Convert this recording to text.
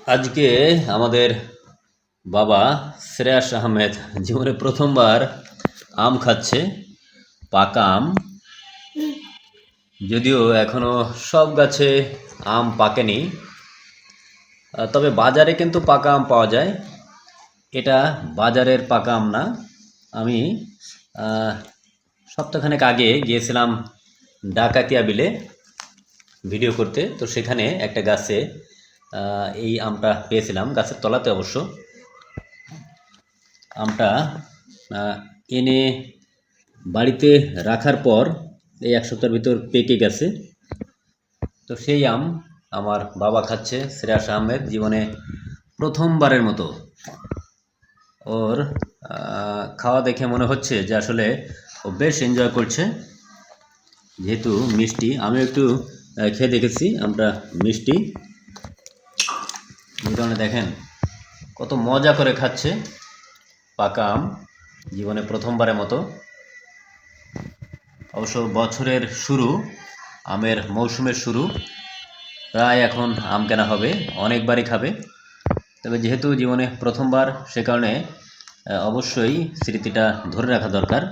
আজকে আমাদের বাবা শ্রেয়াস আহমেদ জীবনে প্রথমবার আম খাচ্ছে, পাকা আম। যদিও এখনো সব গাছে আম পাকেনি, তবে বাজারে কিন্তু পাকা আম পাওয়া যায়। এটা বাজারের পাকা আম না। আমি সপ্তাহখানেক আগে গিয়েছিলাম ডাকাতিয়া বিলে ভিডিও করতে, তো সেখানে একটা গাছে এই আমটা পেয়েছিলাম, গাছের তলাতে অবশ্য। আমটা এনে বাড়িতে রাখার পর এই এক সপ্তাহের ভিতর পেকে গেছে। তো সেই আম আমার বাবা খাচ্ছে, শ্রেয়াস আহমেদ জীবনে প্রথমবারের মতো। ওর খাওয়া দেখে মনে হচ্ছে যে আসলে ও বেশ এনজয় করছে, যেহেতু মিষ্টি। আমিও একটু খেয়ে দেখেছি, আমটা মিষ্টি। এই কারণে দেখেন কত মজা করে খাচ্ছে পাকা আম, জীবনে প্রথমবারের মতো। অবশ্য বছরের শুরু, আমের মৌসুমের শুরু, প্রায় এখন আম কেনা হবে, অনেকবারই খাবে। তবে যেহেতু জীবনে প্রথমবার, সে কারণে অবশ্যই স্মৃতিটা ধরে রাখা দরকার।